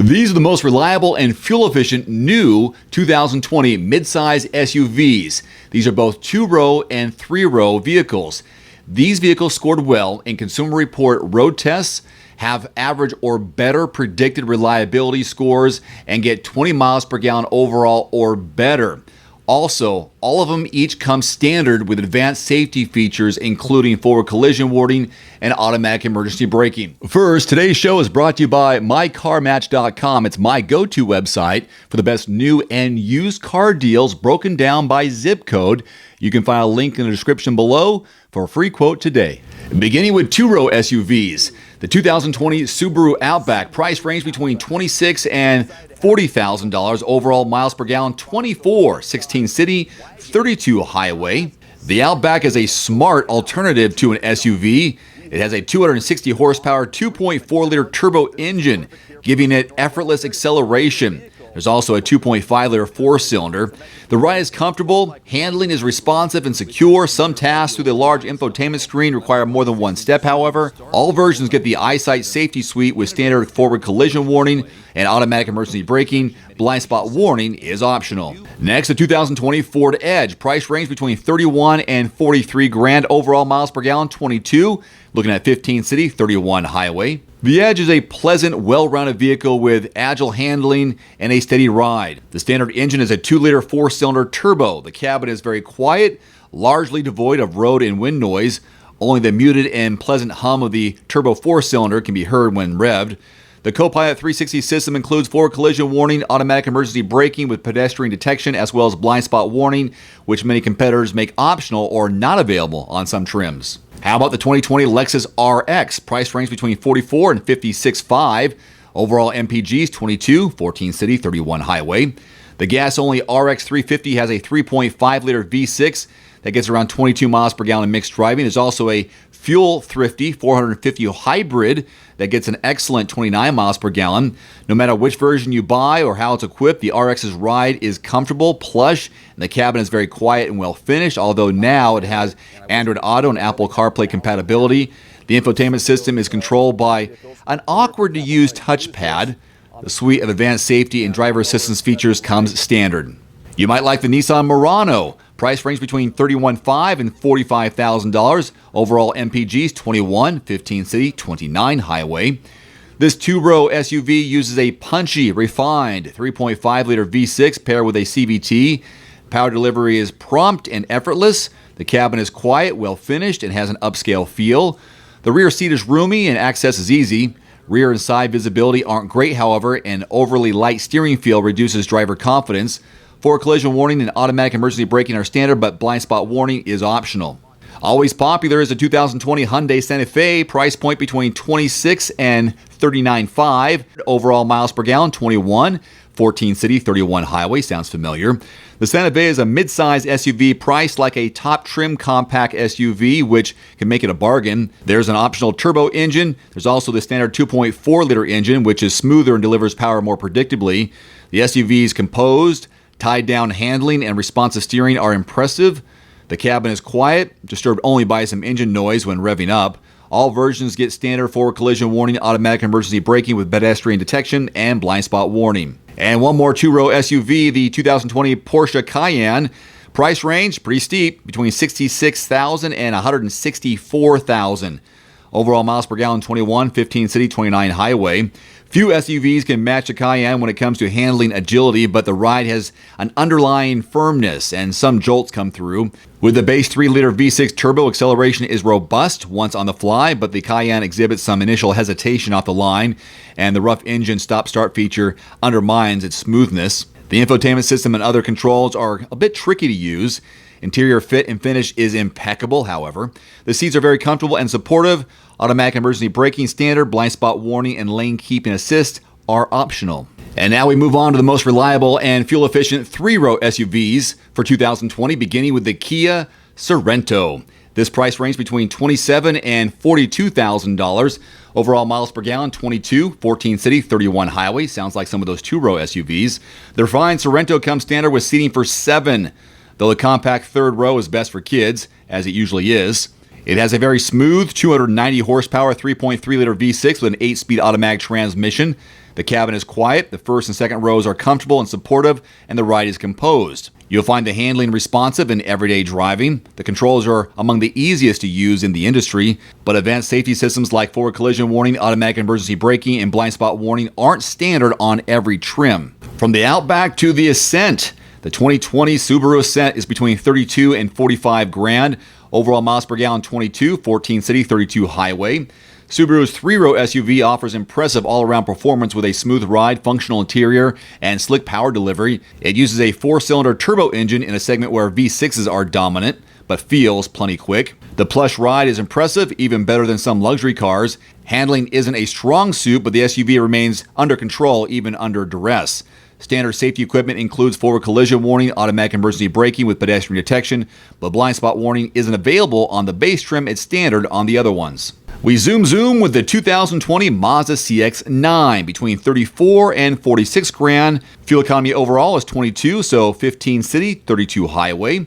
These are the most reliable and fuel-efficient new 2020 midsize SUVs. These are both 2-row and 3-row vehicles. These vehicles scored well in Consumer Report road tests, have average or better predicted reliability scores, and get 20 miles per gallon overall or better. Also, all of them each come standard with advanced safety features, including forward collision warning and automatic emergency braking. First, today's show is brought to you by MyCarMatch.com. It's my go-to website for the best new and used car deals broken down by zip code. You can find a link in the description below for a free quote today. Beginning with 2-row SUVs, the 2020 Subaru Outback, price range between $26,000 and $40,000. Overall miles per gallon 24, 16 city, 32 highway. The Outback is a smart alternative to an SUV. It has a 260 horsepower 2.4-liter turbo engine, giving it effortless acceleration. There's also a 2.5-liter 4-cylinder. The ride is comfortable, handling is responsive and secure. Some tasks through the large infotainment screen require more than one step, however. All versions get the EyeSight safety suite with standard forward collision warning and automatic emergency braking. Blind spot warning is optional. Next, the 2020 Ford Edge. Price range between $31,000 and $43,000. Overall miles per gallon 22. Looking at 15 city, 31 highway. The Edge is a pleasant, well-rounded vehicle with agile handling and a steady ride. The standard engine is a 2-liter 4-cylinder turbo. The cabin is very quiet, largely devoid of road and wind noise. Only the muted and pleasant hum of the turbo 4-cylinder can be heard when revved. The Copilot 360 system includes forward collision warning, automatic emergency braking with pedestrian detection, as well as blind spot warning, which many competitors make optional or not available on some trims. How about the 2020 LEXUS RX? Price range between $44,000 and $56,500. Overall MPGs 22, 14 city, 31 highway. The gas-only RX 350 has a 3.5-liter V6 that gets around 22 miles per gallon in mixed driving. There's also a fuel-thrifty 450 hybrid that gets an excellent 29 miles per gallon. No matter which version you buy or how it's equipped, the RX's ride is comfortable, plush, and the cabin is very quiet and well finished, although now it has Android Auto and Apple CarPlay compatibility. The infotainment system is controlled by an awkward-to-use touchpad. The suite of advanced safety and driver assistance features comes standard. You might like the Nissan Murano. Price range between $31,500 and $45,000. Overall MPGs 21, 15 city, 29 highway. This 2-row SUV uses a punchy, refined 3.5-liter V6 paired with a CVT. Power delivery is prompt and effortless. The cabin is quiet, well finished, and has an upscale feel. The rear seat is roomy and access is easy. Rear and side visibility aren't great, however, and overly light steering feel reduces driver confidence. Forward collision warning and automatic emergency braking are standard, but blind spot warning is optional. Always popular is the 2020 Hyundai Santa Fe, price point between $26,000 and $39,500. Overall miles per gallon 21, 14 city, 31 highway. Sounds familiar. The Santa Fe is a mid-size SUV priced like a top trim compact SUV, which can make it a bargain. There's an optional turbo engine. There's also the standard 2.4-liter engine, which is smoother and delivers power more predictably. The SUV is composed. Tied down handling and responsive steering are impressive. The cabin is quiet, disturbed only by some engine noise when revving up. All versions get standard forward collision warning, automatic emergency braking with pedestrian detection, and blind spot warning. And one more 2-row SUV, the 2020 Porsche Cayenne. Price range, pretty steep, between $66,000 and $164,000. Overall miles per gallon 21, 15 city, 29 highway. Few SUVs can match the Cayenne when it comes to handling agility, but the ride has an underlying firmness and some jolts come through. With the base 3-liter V6 turbo, acceleration is robust once on the fly, but the Cayenne exhibits some initial hesitation off the line, and the rough engine stop-start feature undermines its smoothness. The infotainment system and other controls are a bit tricky to use. Interior fit and finish is impeccable, however. The seats are very comfortable and supportive. Automatic emergency braking standard, blind spot warning, and lane keeping assist are optional. And now we move on to the most reliable and fuel-efficient 3-row SUVs for 2020, beginning with the Kia Sorento. This price range between $27,000 and $42,000. Overall miles per gallon, 22, 14 city, 31 highway. Sounds like some of those 2-row SUVs. The refined Sorento comes standard with seating for 7. Though the compact 3rd row is best for kids, as it usually is. It has a very smooth 290 horsepower 3.3-liter V6 with an 8-speed automatic transmission. The cabin is quiet, the first and second rows are comfortable and supportive, and the ride is composed. You'll find the handling responsive in everyday driving. The controls are among the easiest to use in the industry, but advanced safety systems like forward collision warning, automatic emergency braking, and blind spot warning aren't standard on every trim. From the Outback to the Ascent, the 2020 Subaru Ascent is between 32 and 45 grand. Overall miles per gallon 22, 14 city, 32 highway. Subaru's 3-row SUV offers impressive all-around performance with a smooth ride, functional interior, and slick power delivery. It uses a 4-cylinder turbo engine in a segment where V6s are dominant, but feels plenty quick. The plush ride is impressive, even better than some luxury cars. Handling isn't a strong suit, but the SUV remains under control even under duress. Standard safety equipment includes forward collision warning, automatic emergency braking with pedestrian detection, but blind spot warning isn't available on the base trim. It's standard on the other ones. We zoom with the 2020 Mazda CX-9 between 34 and 46 grand. Fuel economy overall is 22, so 15 city, 32 highway.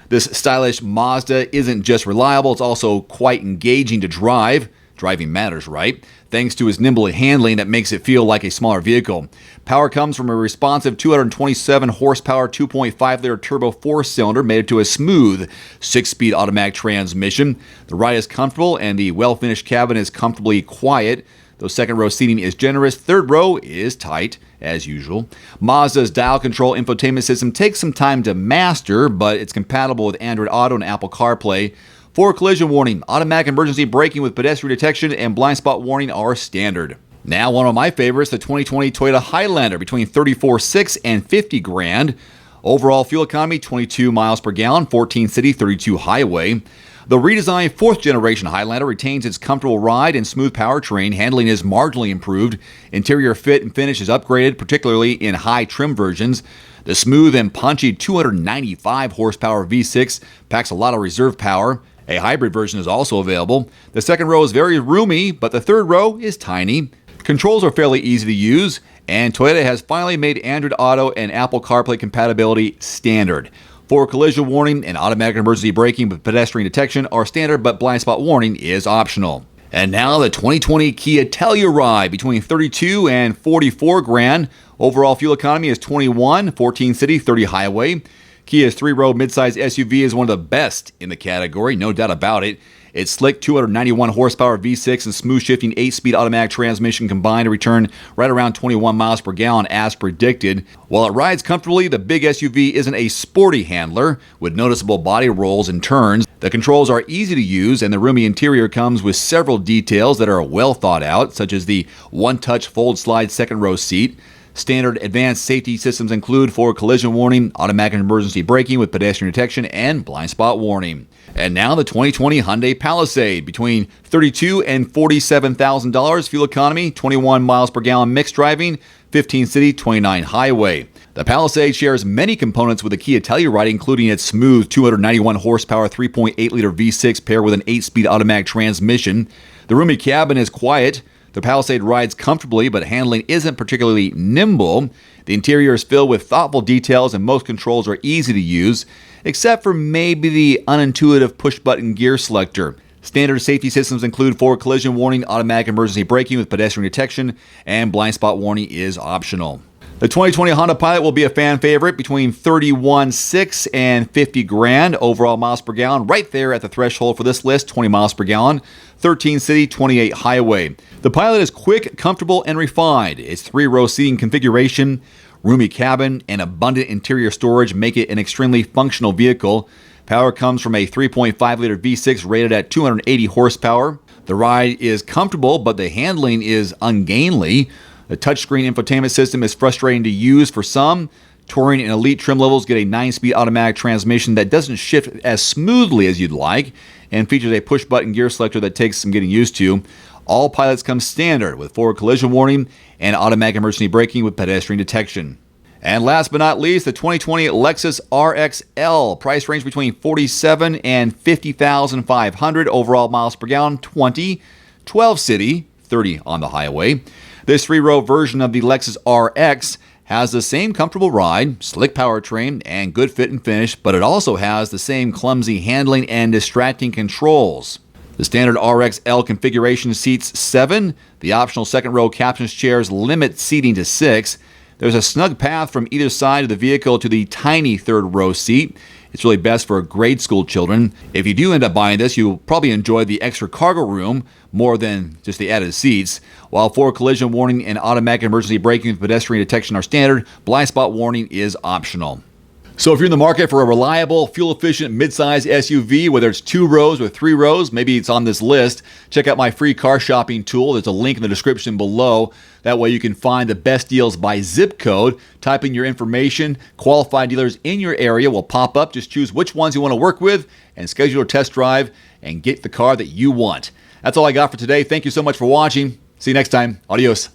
This stylish Mazda isn't just reliable, it's also quite engaging to drive. Driving matters, right? Thanks to its nimble handling that makes it feel like a smaller vehicle. Power comes from a responsive 227 horsepower 2.5-liter turbo 4-cylinder mated to a smooth 6-speed automatic transmission. The ride is comfortable and the well-finished cabin is comfortably quiet. Though second row seating is generous, third row is tight, as usual. Mazda's dial control infotainment system takes some time to master, but it's compatible with Android Auto and Apple CarPlay. Forward collision warning, automatic emergency braking with pedestrian detection, and blind spot warning are standard. Now, one of my favorites, the 2020 Toyota Highlander between 34.6 and 50 grand. Overall fuel economy, 22 miles per gallon, 14 city, 32 highway. The redesigned 4th generation Highlander retains its comfortable ride and smooth powertrain. Handling is marginally improved. Interior fit and finish is upgraded, particularly in high trim versions. The smooth and punchy 295 horsepower V6 packs a lot of reserve power. A hybrid version is also available. The second row is very roomy, but the third row is tiny. Controls are fairly easy to use, and Toyota has finally made Android Auto and Apple CarPlay compatibility standard. Forward collision warning and automatic emergency braking with pedestrian detection are standard, but blind spot warning is optional. And now the 2020 Kia Telluride between 32 and 44 grand. Overall fuel economy is 21, 14 city, 30 highway. Kia's 3-row midsize SUV is one of the best in the category, no doubt about it. Its slick 291 horsepower V6 and smooth shifting 8-speed automatic transmission combine to return right around 21 miles per gallon as predicted. While it rides comfortably, the big SUV isn't a sporty handler with noticeable body rolls and turns. The controls are easy to use, and the roomy interior comes with several details that are well thought out, such as the one-touch fold-slide second-row seat. Standard advanced safety systems include forward collision warning, automatic emergency braking with pedestrian detection, and blind spot warning. And now the 2020 Hyundai Palisade between $32,000 and $47,000. Fuel economy, 21 miles per gallon mixed driving, 15 city, 29 highway. The Palisade shares many components with the Kia Telluride, including its smooth 291 horsepower 3.8-liter V6 paired with an 8-speed automatic transmission. The roomy cabin is quiet. The Palisade rides comfortably, but handling isn't particularly nimble. The interior is filled with thoughtful details, and most controls are easy to use, except for maybe the unintuitive push-button gear selector. Standard safety systems include forward collision warning, automatic emergency braking with pedestrian detection, and blind spot warning is optional. The 2020 Honda Pilot will be a fan favorite between 31.6 and 50 grand. Overall miles per gallon, right there at the threshold for this list, 20 miles per gallon, 13 city, 28 highway. The Pilot is quick, comfortable, and refined. Its 3-row seating configuration, roomy cabin, and abundant interior storage make it an extremely functional vehicle. Power comes from a 3.5-liter V6 rated at 280 horsepower. The ride is comfortable, but the handling is ungainly. The touchscreen infotainment system is frustrating to use for some. Touring and elite trim levels get a 9-speed automatic transmission that doesn't shift as smoothly as you'd like and features a push-button gear selector that takes some getting used to. All Pilots come standard with forward collision warning and automatic emergency braking with pedestrian detection. And last but not least, the 2020 LEXUS RXL. Price range between $47,000 and $50,500. Overall miles per gallon, 20. 12 city, 30 on the highway. This 3-row version of the LEXUS RX has the same comfortable ride, slick powertrain, and good fit and finish, but it also has the same clumsy handling and distracting controls. The standard RXL configuration seats 7. The optional second row captain's chairs limit seating to 6. There's a snug path from either side of the vehicle to the tiny third row seat. It's really best for grade school children. If you do end up buying this, you'll probably enjoy the extra cargo room more than just the added seats. While forward collision warning and automatic emergency braking with pedestrian detection are standard, blind spot warning is optional. So if you're in the market for a reliable, fuel-efficient mid-size SUV, whether it's 2 rows or 3 rows, maybe it's on this list, check out my free car shopping tool. There's a link in the description below. That way you can find the best deals by zip code. Type in your information. Qualified dealers in your area will pop up. Just choose which ones you want to work with and schedule a test drive and get the car that you want. That's all I got for today. Thank you so much for watching. See you next time. Adios.